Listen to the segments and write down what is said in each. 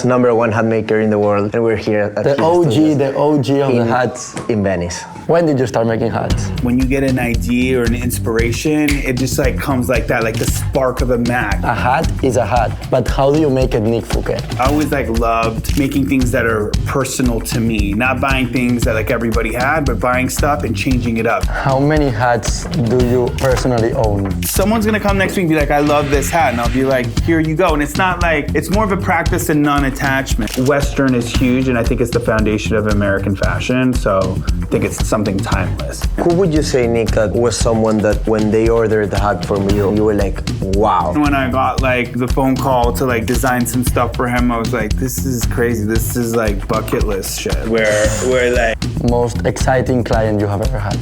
#1 hat maker in the world, and we're here at The OG of the hats. In Venice. When did you start making hats? When you get an idea or an inspiration, it just like comes like that, like the spark of a match. A hat is a hat, but how do you make it Nick Fouquet? I always like loved making things that are personal to me, not buying things that like everybody had, but buying stuff and changing it up. How many hats do you personally own? Someone's gonna come next week and be like, I love this hat, and I'll be like, here you go. And it's not like, it's more of a practice and non-attachment. Western is huge, and I think it's the foundation of American fashion, so I think it's something timeless. Who would you say, Nick, that was someone that when they ordered the hat from you, you were like, wow? When I got like the phone call to like design some stuff for him, I was like, this is crazy. This is like bucket list shit. Where like... Most exciting client you have ever had?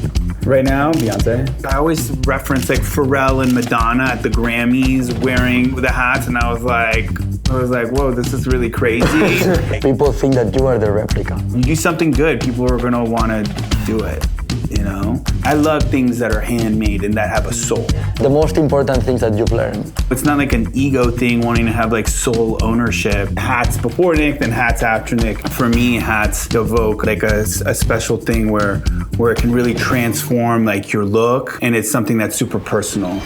Right now, Beyoncé. I always reference like Pharrell and Madonna at the Grammys wearing the hats, and I was like, whoa, this is really crazy. People think that you are the replica. You do something good, people are gonna wanna do it, you know? I love things that are handmade and that have a soul. The most important things that you've learned. It's not like an ego thing wanting to have like sole ownership. Hats before Nick, then hats after Nick. For me, hats evoke like a special thing where it can really transform like your look, and it's something that's super personal.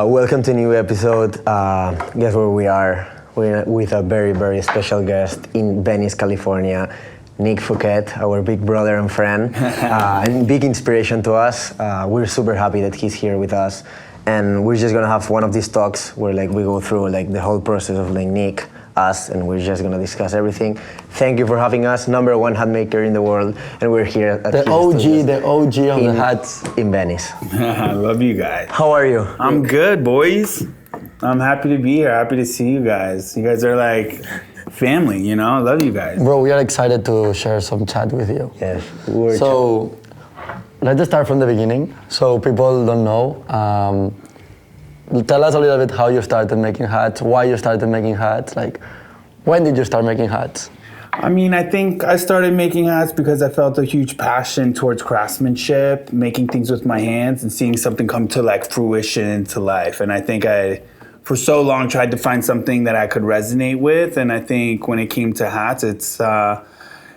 Welcome to a new episode. Guess where we are? We're with a very, very special guest in Venice, California, Nick Fouquet, our big brother and friend, and big inspiration to us. We're super happy that he's here with us, and we're just gonna have one of these talks where like we go through like the whole process of like Nick, us, and we're just gonna discuss everything. Thank you for having us, #1 hat maker in the world, and we're here at the OG of the hats in Venice. I love you guys. How are you? I'm good, boys. I'm happy to be here. Happy to see you guys. You guys are like family, you know? I love you guys. Bro, we are excited to share some chat with you. Yes. So, let's just start from the beginning. So people don't know. Tell us a little bit how you started making hats, why you started making hats, like when did you start making hats? I mean, I think I started making hats because I felt a huge passion towards craftsmanship, making things with my hands and seeing something come to like fruition into life. And I think I, for so long, tried to find something that I could resonate with. And I think when it came to hats, it's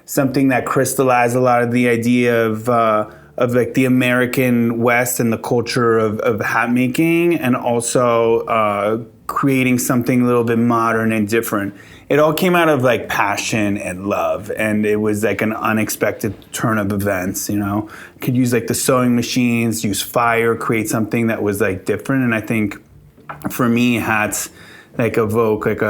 something that crystallized a lot of the idea of like the American West and the culture of hat making, and also creating something a little bit modern and different. It all came out of like passion and love, and it was like an unexpected turn of events, you know? Could use like the sewing machines, use fire, create something that was like different. And I think for me, hats like evoke like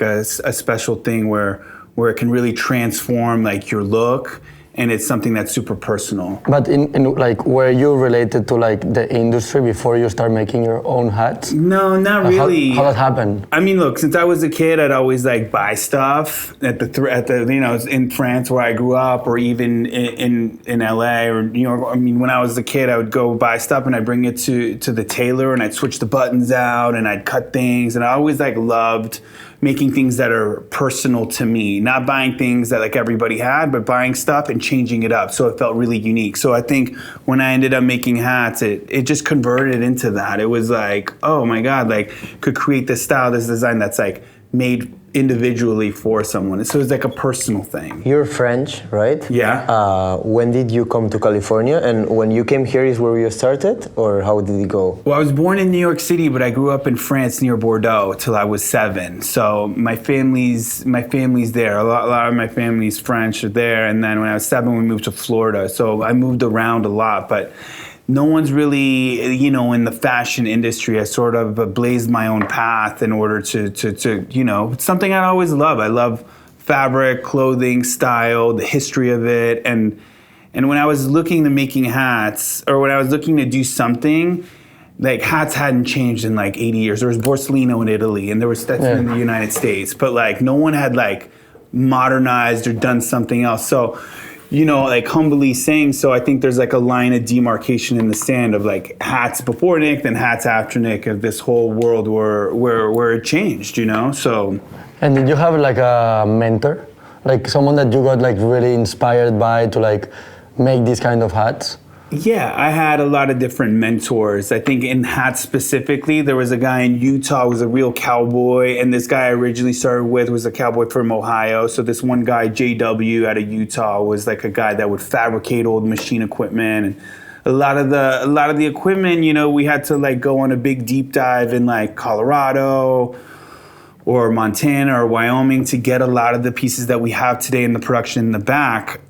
a special thing where it can really transform like your look, and it's something that's super personal. But in like, were you related to like the industry before you start making your own hats? No, not really. How that happened? I mean, look, since I was a kid, I'd always like buy stuff at the you know, in France where I grew up, or even in LA or New York. I mean, when I was a kid, I would go buy stuff and I'd bring it to the tailor, and I'd switch the buttons out and I'd cut things, and I always like loved making things that are personal to me, not buying things that like everybody had, but buying stuff and changing it up so it felt really unique. So I think when I ended up making hats, it just converted into that. It was like, oh my God, like could create this style, this design that's like made individually for someone. So it's like a personal thing. You're French, right? Yeah. When did you come to California? And when you came here is where you started, or how did it go? Well, I was born in New York City, but I grew up in France near Bordeaux till I was 7. So my family's there. A lot of my family's French are there. And then when I was 7, we moved to Florida. So I moved around a lot, but no one's really, you know, in the fashion industry. I sort of blazed my own path in order to you know, it's something I always love. I love fabric, clothing, style, the history of it. And when I was looking to making hats, or when I was looking to do something, like hats hadn't changed in like 80 years. There was Borsellino in Italy, and there was Stetson in the United States. But like no one had like modernized or done something else. So like humbly saying so. I think there's like a line of demarcation in the sand of like hats before Nick, then hats after Nick, of this whole world where it changed, so. And did you have like a mentor? Like someone that you got like really inspired by to like make these kind of hats? Yeah, I had a lot of different mentors. I think in hats specifically, there was a guy in Utah who was a real cowboy, and this guy I originally started with was a cowboy from Ohio. So this one guy, JW out of Utah, was like a guy that would fabricate old machine equipment, and a lot of the equipment, we had to like go on a big deep dive in like Colorado or Montana or Wyoming to get a lot of the pieces that we have today in the production in the back.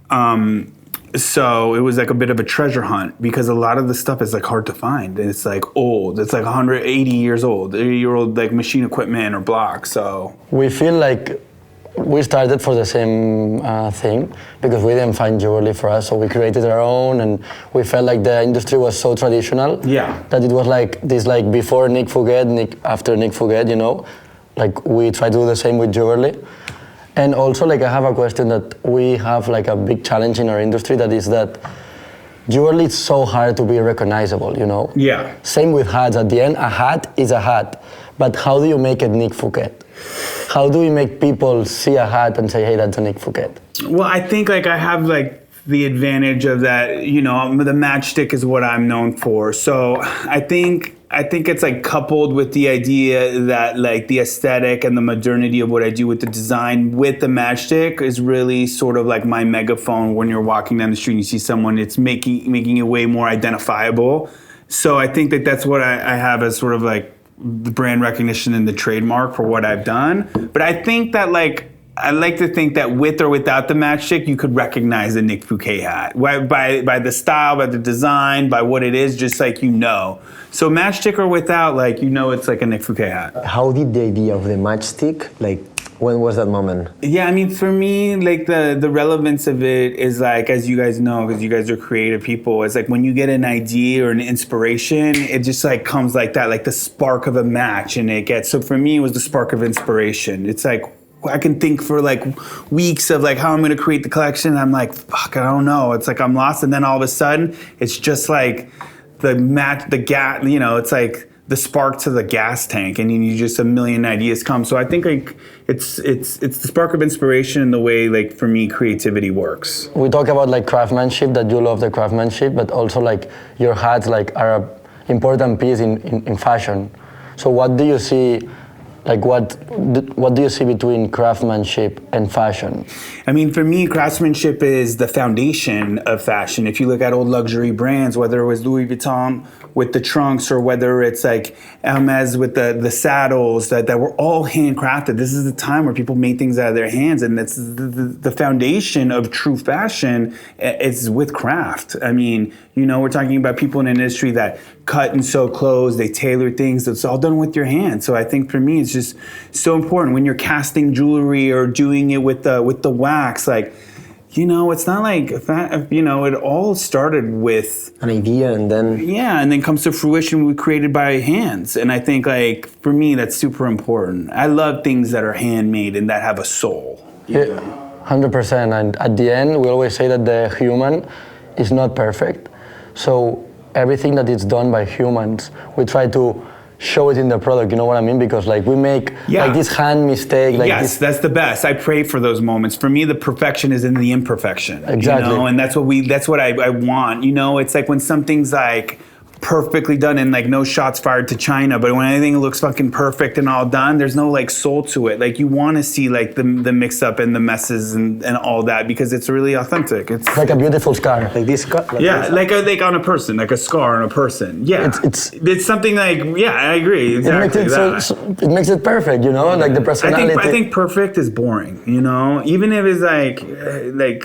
So it was like a bit of a treasure hunt because a lot of the stuff is like hard to find, and it's like old. It's like 180 years old, 80-year-old like machine equipment or blocks. So we feel like we started for the same thing because we didn't find jewelry for us, so we created our own, and we felt like the industry was so traditional that it was like this, like before Nick Fouquet, after Nick Fouquet, like we try to do the same with jewelry. And also, like, I have a question that we have like a big challenge in our industry, that is that jewelry is so hard to be recognizable, Yeah. Same with hats. At the end, a hat is a hat. But how do you make it Nick Fouquet? How do we make people see a hat and say, hey, that's a Nick Fouquet? Well, I think like I have like the advantage of that, the matchstick is what I'm known for. So I think it's like coupled with the idea that like the aesthetic and the modernity of what I do with the design with the matchstick is really sort of like my megaphone when you're walking down the street and you see someone, it's making it way more identifiable. So I think that's what I have as sort of like the brand recognition and the trademark for what I've done. But I think that like, I like to think that with or without the matchstick, you could recognize the Nick Fouquet hat by the style, by the design, by what it is, just like So matchstick or without, like it's like a Nick Fouquet hat. How did the idea of the matchstick, like, when was that moment? Yeah, I mean, for me, like the relevance of it is like, as you guys know, because you guys are creative people, it's like when you get an idea or an inspiration, it just like comes like that, like the spark of a match, and so for me, it was the spark of inspiration. It's like, I can think for like weeks of like how I'm going to create the collection. I'm like, fuck, I don't know. It's like I'm lost. And then all of a sudden, it's just like the gas, it's like the spark to the gas tank, and you just a million ideas come. So I think like it's the spark of inspiration and the way like for me creativity works. We talk about like craftsmanship, that you love the craftsmanship, but also like your hats like are an important piece in fashion. So what do you see? Like what do you see between craftsmanship and fashion? I mean, for me, craftsmanship is the foundation of fashion. If you look at old luxury brands, whether it was Louis Vuitton with the trunks, or whether it's like Hermes with the saddles, that were all handcrafted. This is the time where people made things out of their hands, and that's the foundation of true fashion is with craft. I mean, we're talking about people in an industry that cut and sew clothes, they tailor things, it's all done with your hands. So I think for me, it's just so important when you're casting jewelry or doing it with the wax, like, it's not like, it all started with an idea, and then comes to fruition, we created by hands. And I think like, for me, that's super important. I love things that are handmade and that have a soul. Yeah, 100%. And at the end, we always say that the human is not perfect. So everything that is done by humans, we try to show it in the product, you know what I mean? Because like we make like this hand mistake. Like yes, that's the best. I pray for those moments. For me, the perfection is in the imperfection. Exactly. And that's what I want. It's like when something's like perfectly done and like no shots fired to China, but when anything looks fucking perfect and all done, there's no like soul to it. Like you want to see like the mix up and the messes and all that, because it's really authentic. It's like a beautiful scar. like this scar. Like on a person, like a scar on a person. Yeah, it's something like, yeah, I agree. Exactly. It makes it perfect, like the personality. I think perfect is boring, even if it's like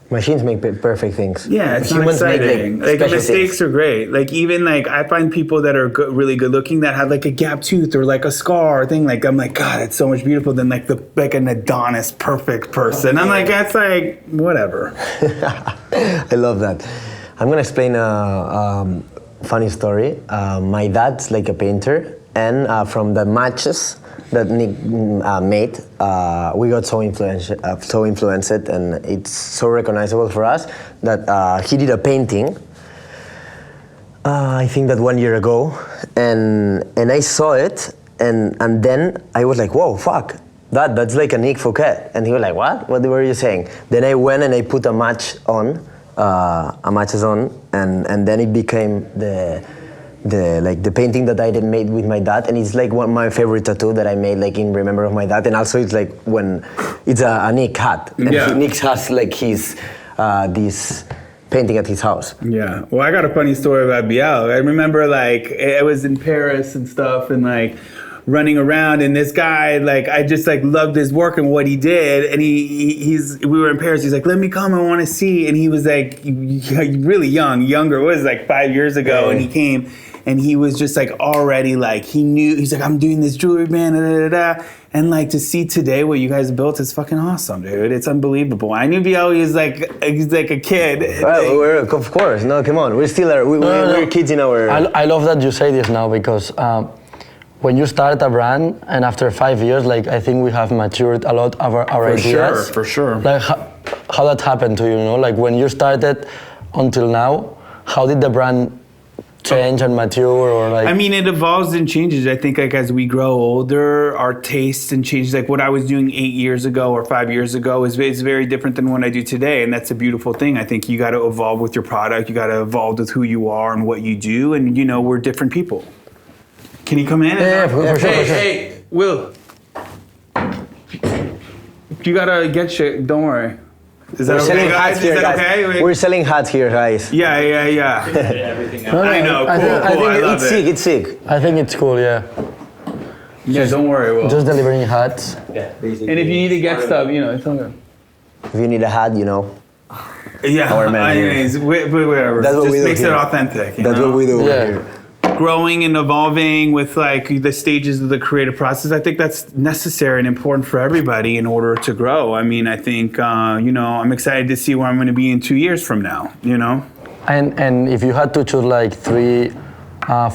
Machines make perfect things. Yeah, it's not Humans exciting. make Like mistakes things. are great. Like even like I find people that are really good looking that have like a gap tooth or like a scar thing. Like I'm like, God, it's so much beautiful than like an Adonis perfect person. I'm like, that's like whatever. I love that. I'm gonna explain a funny story. My dad's like a painter, and from the matches that Nick made, we got so influenced, and it's so recognizable for us that he did a painting. I think that 1 year ago, and I saw it, and then I was like, whoa, fuck, that's like a Nick Fouquet, and he was like, what were you saying? Then I went and I put a matches on, and then it became the painting that I did made with my dad, and it's like one of my favorite tattoo that I made like in remember of my dad, and also it's like when it's a Nick hat, and Nick has like his this painting at his house. Yeah. Well, I got a funny story about Biel. I remember like I was in Paris and stuff, and like running around, and this guy, like, I just like loved his work and what he did, and we were in Paris, he's like, let me come, I want to see, and he was like really younger, it was like 5 years ago, and he came, and he was just like already like, he's like, I'm doing this jewelry, man, and like to see today what you guys built is fucking awesome, dude. It's unbelievable. I knew Biel was like a kid. Well, of course, no, come on, we're kids in our... I love that you say this now, because when you start a brand and after 5 years, like I think we have matured a lot of our ideas. For sure. Like how that happened to you, like when you started until now, how did the brand change and mature, or like? I mean, it evolves and changes. I think like as we grow older, our tastes and changes. Like what I was doing 8 years ago or 5 years ago is very different than what I do today, and that's a beautiful thing. I think you got to evolve with your product. You got to evolve with who you are and what you do, and we're different people. Can you come in? Yeah, for sure. Hey, Will. You gotta get shit. Don't worry. Is that okay, guys? Is that okay? We're selling hats here, guys. Yeah. Everything I know. Cool. I love it. It's sick. I think it's cool, yeah. Yeah, don't worry, Will. Just delivering hats. Yeah, basically. And if you need to get stuff, it's all good. If you need a hat, Yeah. Our man anyways, whatever. That's what just we do makes here. it authentic. That's what we do here. Growing and evolving with like the stages of the creative process, I think that's necessary and important for everybody in order to grow. I mean, I think I'm excited to see where I'm going to be in 2 years from now. And if you had to choose like three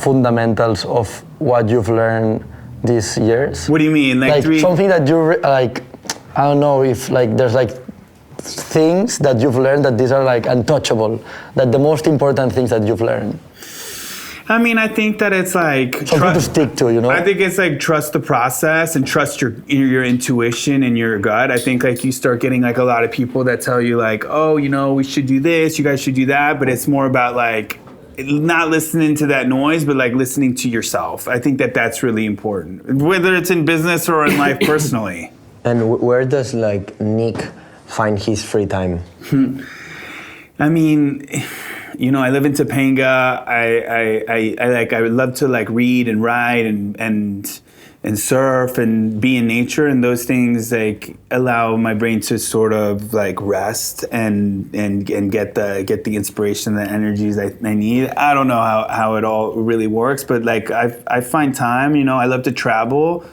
fundamentals of what you've learned these years. What do you mean? Like three? Something that you like. I don't know if like there's like things that you've learned that these are like untouchable. That the most important things that you've learned. I mean, I think that it's like something to stick to, I think it's like trust the process and trust your intuition and your gut. I think like you start getting like a lot of people that tell you like, oh, we should do this, you guys should do that, but it's more about like not listening to that noise, but like listening to yourself. I think that that's really important, whether it's in business or in life personally. And where does like Nick find his free time? I mean, I live in Topanga. I would love to like read and write and surf and be in nature, and those things like allow my brain to sort of like rest and get the inspiration, the energies I need. I don't know how it all really works, but like I find time. I love to travel.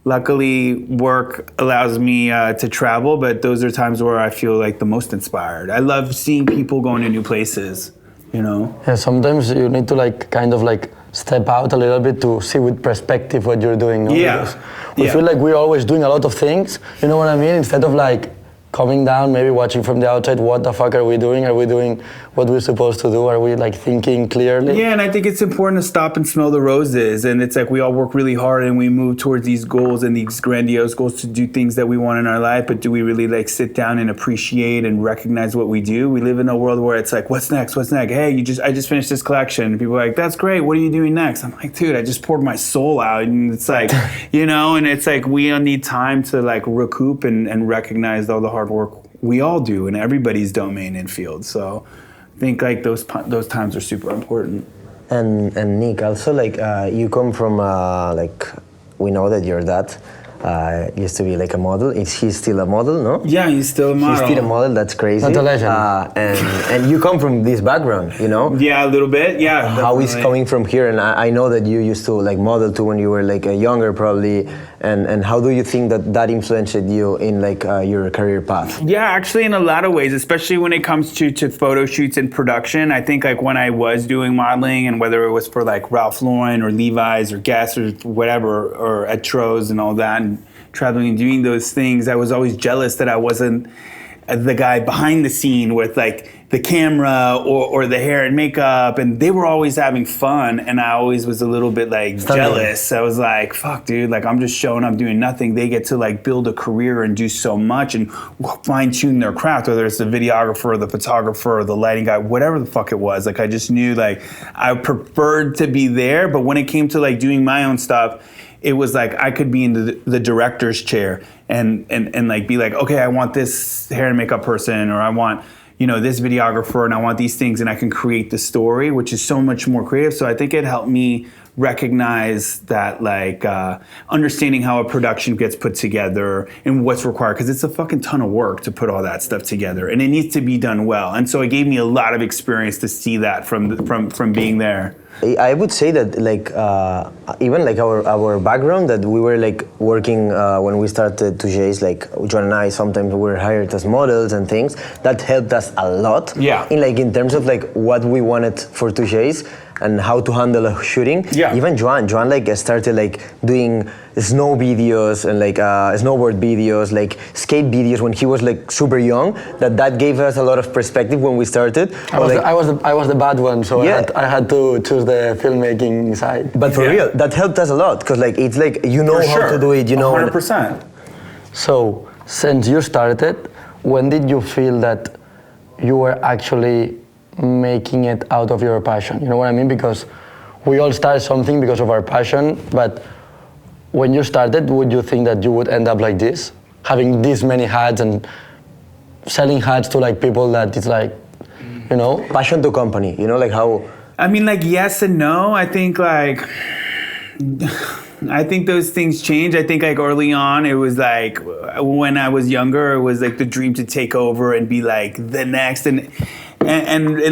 Luckily, work allows me to travel, but those are times where I feel like the most inspired. I love seeing people going to new places. Yeah, sometimes you need to like kind of like step out a little bit to see with perspective what you're doing. No? Yeah. Because we feel like we're always doing a lot of things, you know what I mean? Instead of like coming down, maybe watching from the outside, what the fuck are we doing? Are we doing what we're supposed to do? Are we like thinking clearly? Yeah, and I think it's important to stop and smell the roses. And it's like we all work really hard and we move towards these goals and these grandiose goals to do things that we want in our life. But do we really like sit down and appreciate and recognize what we do? We live in a world where it's like, what's next? What's next? Hey, I just finished this collection. And people are like, that's great. What are you doing next? I'm like, dude, I just poured my soul out. And it's like, and it's like we all need time to like recoup and recognize all the hard work we all do in everybody's domain and field. So I think like those times are super important. And Nick, also like you come from like we know that your dad used to be like a model. Is he still a model? No. Yeah, he's still a model. He's still a model. That's crazy. That's a legend. And you come from this background, Yeah, a little bit. Yeah. How is coming from here? And I know that you used to like model too when you were like younger, probably. and how do you think that influenced you in like your career path? Yeah, actually, in a lot of ways, especially when it comes to photo shoots and production. I think like when I was doing modeling, and whether it was for like Ralph Lauren or Levi's or Guess or whatever, or Etros and all that, and traveling and doing those things, I was always jealous that I wasn't the guy behind the scene with like the camera or the hair and makeup, and they were always having fun, and I always was a little bit like jealous. I was like, fuck dude, like I'm just showing up doing nothing. They get to like build a career and do so much and fine tune their craft, whether it's the videographer or the photographer or the lighting guy, whatever the fuck it was. Like I just knew like I preferred to be there, but when it came to like doing my own stuff, it was like I could be in the director's chair and like be like, okay, I want this hair and makeup person, or I want, you know, this videographer, and I want these things, and I can create the story, which is so much more creative. So I think it helped me recognize that, like, understanding how a production gets put together and what's required, because it's a fucking ton of work to put all that stuff together, and it needs to be done well. And so it gave me a lot of experience to see that from being there. I would say that like even like our background, that we were like working when we started TwoJeys, like John and I sometimes we were hired as models and things, that helped us a lot. Yeah. In terms of like what we wanted for TwoJeys and how to handle a shooting. Yeah. Even Joan like started like doing snow videos and like snowboard videos, like skate videos when he was like super young. That gave us a lot of perspective when we started. I was the bad one, so Yeah. I had to choose the filmmaking side. But for Yeah. real, that helped us a lot, because like it's like you know For how sure. to do it, you know. 100%. So, since you started, when did you feel that you were actually making it out of your passion? You know what I mean? Because we all start something because of our passion, but when you started, would you think that you would end up like this? Having this many hats and selling hats to like people that it's like, you know? Passion to company, you know, like how. I mean, like, yes and no. I think those things change. I think like early on, it was like when I was younger, it was like the dream to take over and be like the next. And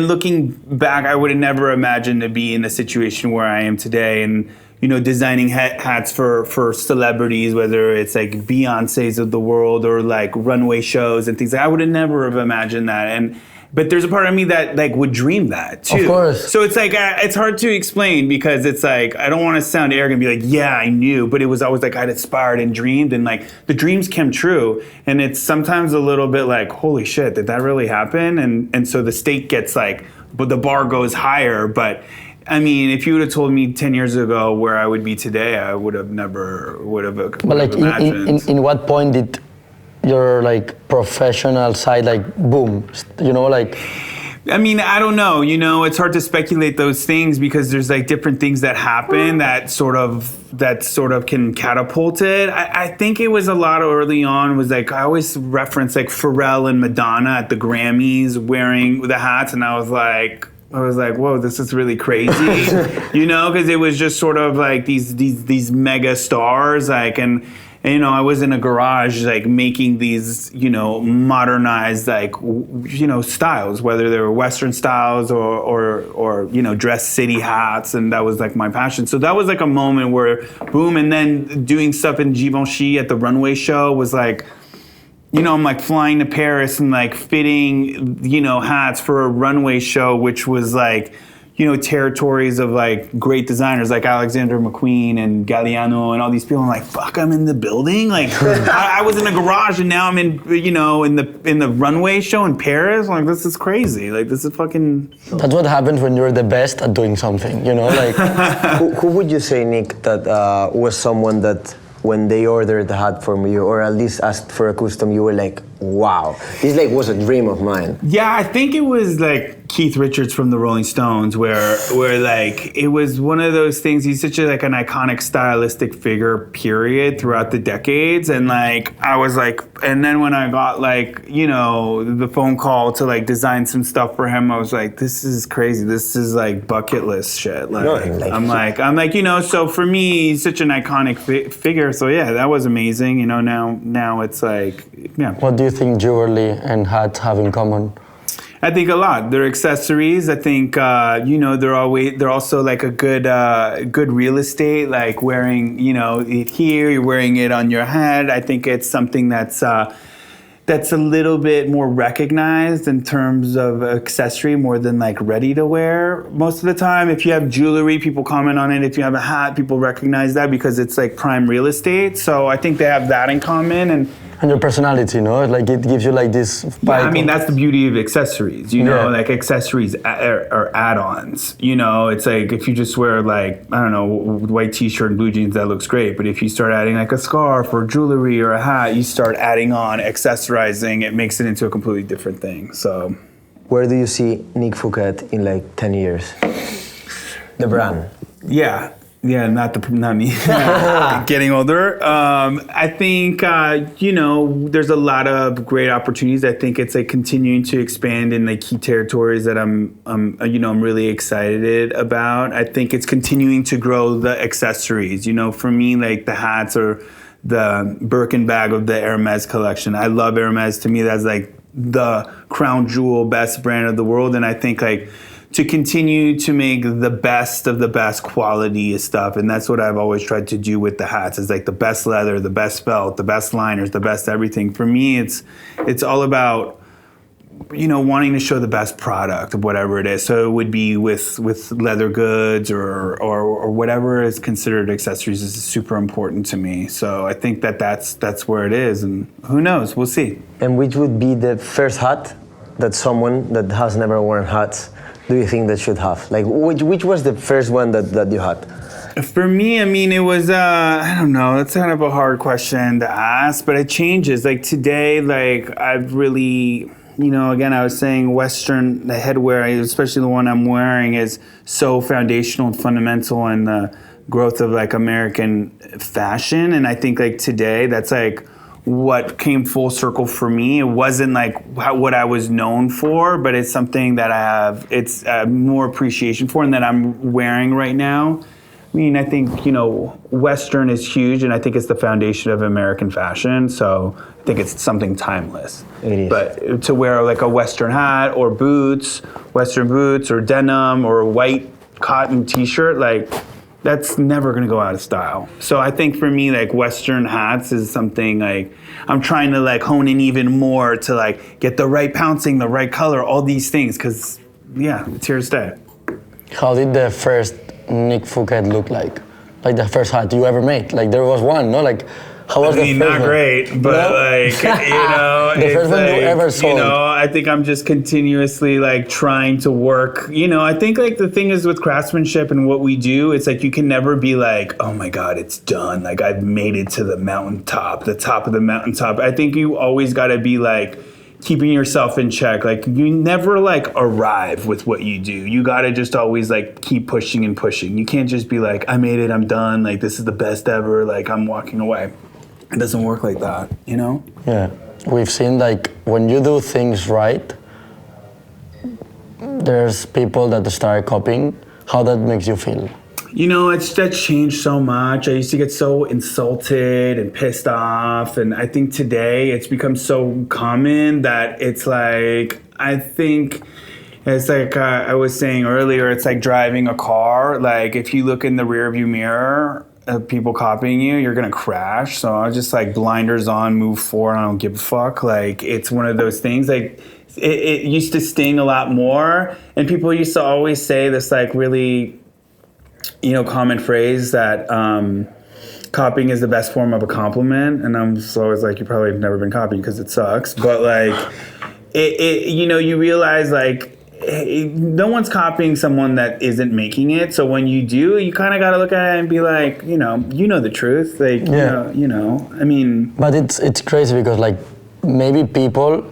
looking back, I would have never imagined to be in the situation where I am today, and you know, designing hats for celebrities, whether it's like Beyonce's of the world or like runway shows and things. I would have never have imagined that. But there's a part of me that like would dream that too. Of course. So it's like it's hard to explain, because it's like I don't want to sound arrogant and be like, yeah, I knew, but it was always like I'd aspired and dreamed, and like the dreams came true. And it's sometimes a little bit like, holy shit, did that really happen? And so the stake gets like, but the bar goes higher. But I mean, if you would have told me 10 years ago where I would be today, I would have never But like, imagined. in what point did your like professional side like boom? You know, like. I mean, I don't know. You know, it's hard to speculate those things, because there's like different things that happen that sort of can catapult it. I think it was a lot early on. Was like I always reference like Pharrell and Madonna at the Grammys wearing the hats, and I was like, whoa, this is really crazy, you know, because it was just sort of like these mega stars, like, and you know, I was in a garage like making these, you know, modernized like, you know, styles, whether they were Western styles or you know, dress city hats, and that was like my passion. So that was like a moment where boom, and then doing stuff in Givenchy at the runway show was like, you know, I'm like flying to Paris and like fitting, you know, hats for a runway show, which was like, you know, territories of like great designers like Alexander McQueen and Galliano and all these people. I'm like, fuck, I'm in the building. Like I was in a garage, and now I'm in, you know, in the runway show in Paris. Like, this is crazy. Like, this is fucking. That's what happens when you're the best at doing something, you know, like. Who would you say, Nick, that was someone that when they ordered the hat from you, or at least asked for a custom, you were like, wow, this like was a dream of mine? Yeah, I think it was like Keith Richards from the Rolling Stones, where like it was one of those things. He's such a like an iconic stylistic figure, period, throughout the decades. And like I was like, and then when I got like, you know, the phone call to like design some stuff for him, I was like, this is crazy. This is like bucket list shit. Like, I'm like, you know, so for me, he's such an iconic figure. So yeah, that was amazing. You know, now it's like, yeah. What do you think jewelry and hats have in common? I think a lot. They're accessories. I think they're also like a good real estate. Like wearing it here, you're wearing it on your head. I think it's something that's a little bit more recognized in terms of accessory more than like ready to wear. Most of the time, if you have jewelry, people comment on it. If you have a hat, people recognize that because it's like prime real estate. So I think they have that in common. And your personality, like it gives you like this vibe. Yeah, I mean, that's the beauty of accessories, like accessories are add-ons. It's like if you just wear like, I don't know, white t-shirt and blue jeans, that looks great. But if you start adding like a scarf or jewelry or a hat, you start adding on accessorizing, it makes it into a completely different thing. So where do you see Nick Fouquet in like 10 years? The brand. Yeah, not me. Getting older. I think there's a lot of great opportunities. I think it's like continuing to expand in the key territories that I'm really excited about. I think it's continuing to grow the accessories. For me, like the hats or the Birkin bag of the Hermes collection. I love Hermes. To me, that's like the crown jewel, best brand of the world. And I think like to continue to make the best of the best quality stuff. And that's what I've always tried to do with the hats, is like the best leather, the best felt, the best liners, the best everything. For me, it's all about, wanting to show the best product of whatever it is. So it would be with leather goods or whatever is considered accessories is super important to me. So I think that's where it is. And who knows, we'll see. And which would be the first hat that someone that has never worn hats do you think that should have? Like, which was the first one that you had? For me, I mean, it was, I don't know, it's kind of a hard question to ask, but it changes. Like today, like I've really, again, I was saying Western, the headwear, especially the one I'm wearing, is so foundational and fundamental in the growth of like American fashion. And I think like today, that's like what came full circle for me. It wasn't like what I was known for, but it's something that I have more appreciation for and that I'm wearing right now. I mean, I think, Western is huge, and I think it's the foundation of American fashion. So I think it's something timeless. It is. But to wear like a Western hat or boots, Western boots or denim or a white cotton t-shirt, like that's never gonna go out of style. So I think for me, like Western hats is something like I'm trying to like hone in even more to like get the right pouncing, the right color, all these things, because it's here to stay. How did the first Nick Fouquet look like? Like the first hat you ever made? Like there was one, no? Like how was the first not one? Great, but like, the first one you ever sold. I think I'm just continuously like trying to work. I think like the thing is with craftsmanship and what we do, it's like you can never be like, oh my God, it's done. Like I've made it to the mountaintop, the top of the mountaintop. I think you always gotta be like keeping yourself in check. Like you never like arrive with what you do. You gotta just always like keep pushing and pushing. You can't just be like, I made it, I'm done. Like this is the best ever. Like I'm walking away. It doesn't work like that, Yeah, we've seen like when you do things right, there's people that start copying. How that makes you feel? That's changed so much. I used to get so insulted and pissed off. And I think today it's become so common that it's like, I think it's like I was saying earlier, it's like driving a car. Like if you look in the rearview mirror, people copying you, you're gonna crash. So I was just like blinders on, move forward. I don't give a fuck. Like it's one of those things. Like it used to sting a lot more, and people used to always say this like really, common phrase that copying is the best form of a compliment. And I'm just always like, you probably have never been copied because it sucks. But like, you realize like. No one's copying someone that isn't making it. So when you do, you kind of got to look at it and be like, you know the truth. Like, I mean. But it's crazy because like maybe people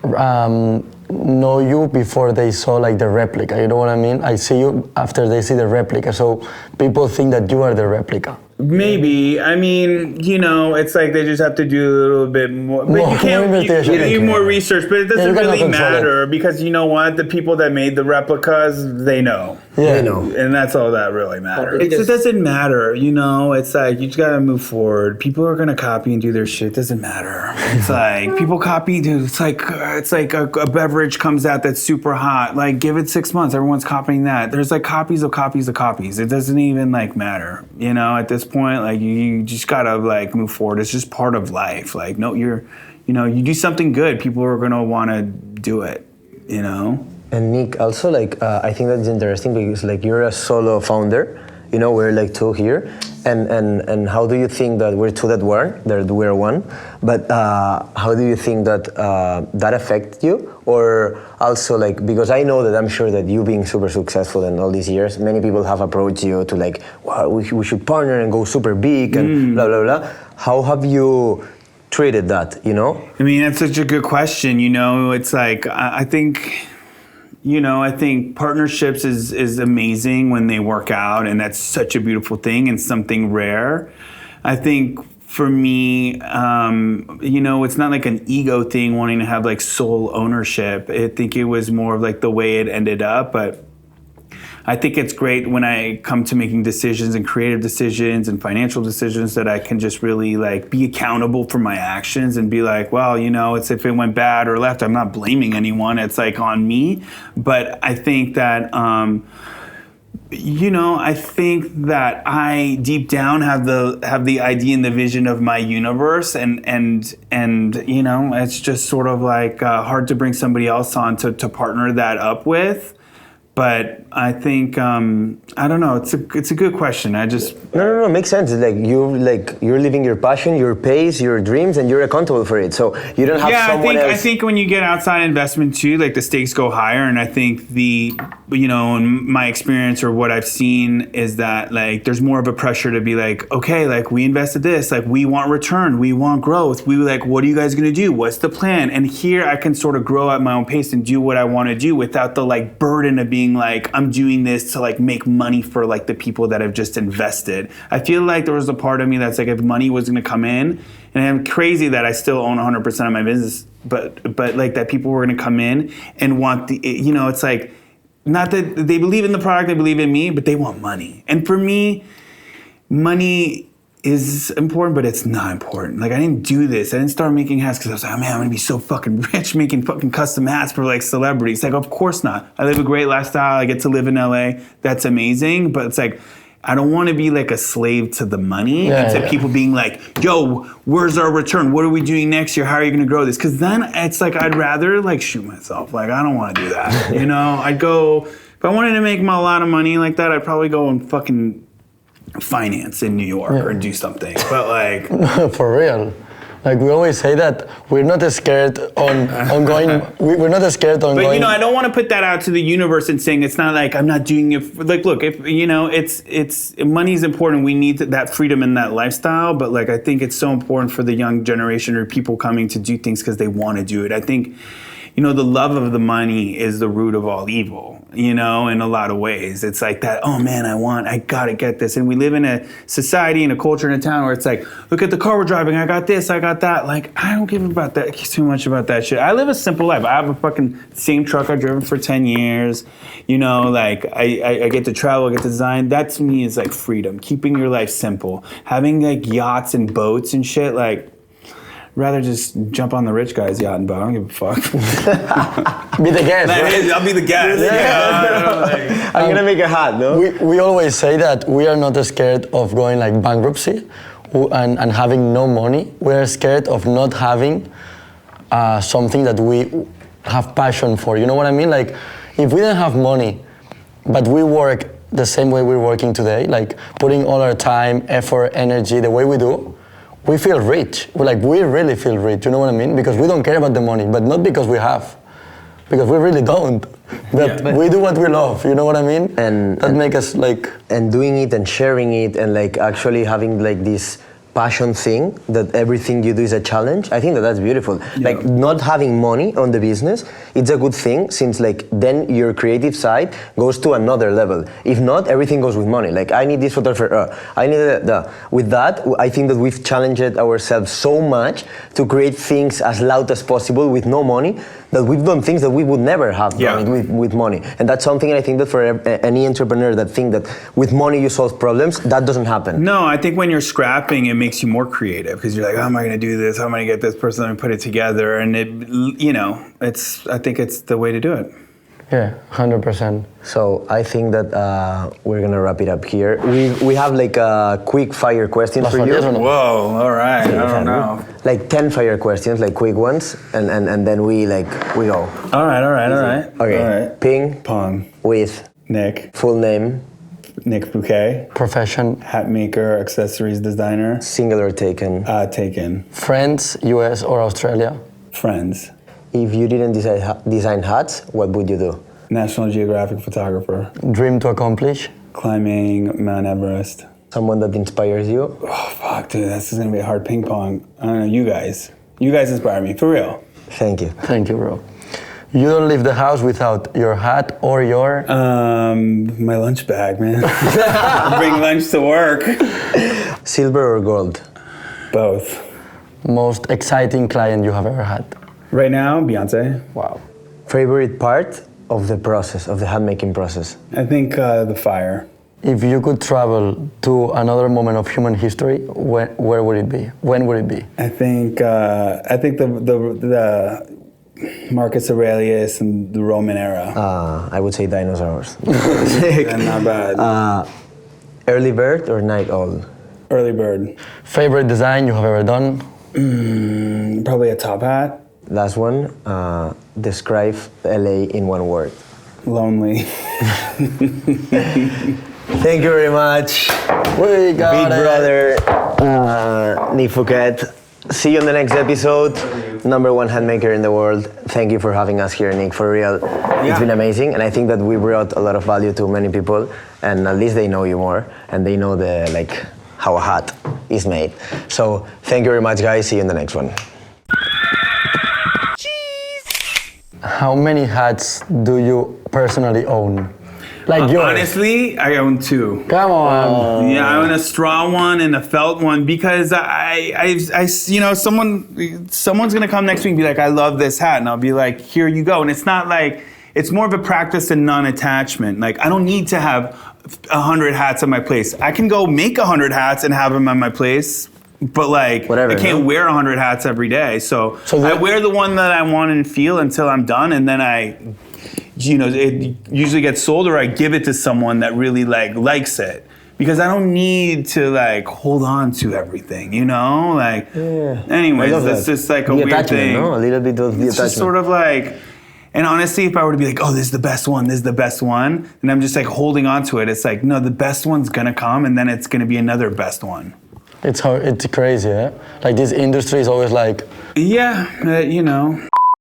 know you before they saw like the replica. You know what I mean? I see you after they see the replica. So people think that you are the replica. Maybe. I mean, it's like they just have to do a little bit more. But More you can't. investigation. You need more research, but it doesn't you cannot really control matter because you know what? The people that made the replicas, they know. Yeah. You know. And that's all that really matters. It It just- doesn't matter, It's like you just gotta move forward. People are gonna copy and do their shit. Doesn't matter. It's like people copy, dude. It's like a beverage comes out that's super hot. Like give it 6 months. Everyone's copying that. There's like copies of copies of copies. It doesn't even like matter. At this point, like you just gotta like move forward. It's just part of life. Like no, you do something good. People are gonna want to do it. And Nick, also I think that's interesting because like you're a solo founder. We're like two here, and how do you think that we're two that we're one? But how do you think that that affects you? Or also like because I know that I'm sure that you being super successful in all these years, many people have approached you to like, wow, we should partner and go super big and blah blah blah. How have you treated that? I mean, that's such a good question. It's like I think. I think partnerships is amazing when they work out, and that's such a beautiful thing and something rare. I think for me, it's not like an ego thing wanting to have like sole ownership. I think it was more of like the way it ended up, but I think it's great when I come to making decisions and creative decisions and financial decisions that I can just really like be accountable for my actions and be like, well, it's if it went bad or left, I'm not blaming anyone. It's like on me. But I think that, I think that I deep down have the idea and the vision of my universe, and it's just sort of like hard to bring somebody else on to partner that up with. But I think I don't know. It's a good question. I just No, makes sense. You're living your passion, your pace, your dreams, and you're accountable for it. So you don't have someone else. I think when you get outside investment too, like the stakes go higher, and I think in my experience or what I've seen is that like there's more of a pressure to be like, okay, like we invested this, like we want return, we want growth, we like, what are you guys gonna do? What's the plan? And here I can sort of grow at my own pace and do what I want to do without the like burden of being like I'm doing this to like make money for like the people that have just invested. I feel like there was a part of me that's like if money was going to come in, and I'm crazy that I still own 100% of my business, but like that people were going to come in and want it's like not that they believe in the product, they believe in me, but they want money. And for me, money is important, but it's not important. Like I didn't do this. I didn't start making hats because I was like, oh man, I'm gonna be so fucking rich making fucking custom hats for like celebrities. Like, of course not. I live a great lifestyle. I get to live in LA. That's amazing. But it's like, I don't want to be like a slave to the money and to people being like, yo, where's our return? What are we doing next year? How are you gonna grow this? Because then it's like, I'd rather like shoot myself. Like, I don't want to do that. I'd go, if I wanted to make a lot of money like that, I'd probably go and fucking finance in New York or do something. But like for real, like we always say that we're not scared on going. We're not scared on going. But I don't want to put that out to the universe and saying it's not like I'm not doing it. Like, look, if it's money is important. We need that freedom and that lifestyle. But like, I think it's so important for the young generation or people coming to do things because they want to do it. I think. The love of the money is the root of all evil, in a lot of ways. It's like that, oh man, I gotta get this. And we live in a society and a culture in a town where it's like, look at the car we're driving, I got this, I got that. Like, I don't give about that too much about that shit. I live a simple life. I have a fucking same truck I've driven for 10 years. Like I get to travel, I get to design. That to me is like freedom, keeping your life simple. Having like yachts and boats and shit, like, rather just jump on the rich guy's yacht and boat. I don't give a fuck. Be the guest. Right? I'll be the guest. Yeah. I'm gonna make a hat, no? We always say that we are not scared of going like bankruptcy and having no money. We are scared of not having something that we have passion for. You know what I mean? Like, if we didn't have money, but we work the same way we're working today, like putting all our time, effort, energy, the way we do, we feel rich. We really feel rich, you know what I mean? Because we don't care about the money, but not because we have. Because we really don't. But we do what we love, you know what I mean? And that make us like... And doing it and sharing it and like actually having like this passion thing, that everything you do is a challenge, I think that that's beautiful. Like not having money on the business, it's a good thing, since like then your creative side goes to another level. If not, everything goes with money. Like I need this photographer, I need that. With that, I think that we've challenged ourselves so much to create things as loud as possible with no money, that we've done things that we would never have done with money. And that's something I think that for any entrepreneur that think that with money you solve problems, that doesn't happen. No, I think when you're scrapping, it makes you more creative, because you're like, how am I going to do this? How am I going to get this person? Let me put it together. And it, you know, I think it's the way to do it. Yeah, 100%. So I think that we're gonna wrap it up here. We have like a quick fire questions for you. Yes or no? Whoa, all right, I don't know. Like 10 fire questions, like quick ones, and then we go. All right. Okay. All right. Ping Pong. with Nick. full name, Nick Fouquet. Profession. Hatmaker, accessories designer. singular taken. Taken. Friends, US or Australia. Friends. If you didn't design hats, what would you do? National Geographic photographer. Dream to accomplish. Climbing Mount Everest. Someone that inspires you? Oh, fuck, dude, this is gonna be a hard ping pong. I don't know, you guys. You guys inspire me, for real. Thank you. Thank you, bro. You don't leave the house without your hat or your... My lunch bag, man. Bring lunch to work. Silver or gold? Both. most exciting client you have ever had. Right now, Beyonce. Wow. Favorite part of the process, of the hat making process? I think the fire. If you could travel to another moment of human history, where would it be? When would it be? I think the Marcus Aurelius and the Roman era. I would say dinosaurs. And not bad. Early bird or night owl? Early bird. Favorite design you have ever done? Probably a top hat. Last one, describe LA in one word. Lonely. Thank you very much. We got Big it. brother, Nick Fouquet. See you in the next episode. #1 handmaker in the world. Thank you for having us here, Nick, for real. It's been amazing, and I think that we brought a lot of value to many people, and at least they know you more, and they know how a hat is made. So thank you very much, guys. See you in the next one. How many hats do you personally own? Like yours? Honestly, I own 2. Come on. Yeah, I own a straw one and a felt one because someone's gonna come next week and be like, I love this hat, and I'll be like, here you go. And it's not like, it's more of a practice and non-attachment. Like, I don't need to have 100 hats at my place. I can go make 100 hats and have them at my place, but like, whatever, I can't wear 100 hats every day. So I that- wear the one that I want and feel until I'm done, and then it usually gets sold, or I give it to someone that really likes it, because I don't need to hold on to everything, Anyways, it's just like a the weird attachment, thing. no? A little bit of the It's just attachment. sort of and honestly, if I were to be like, oh, this is the best one, and I'm just holding on to it, it's like, no, the best one's gonna come, and then it's gonna be another best one. It's crazy, eh? Like this industry is always like... Yeah,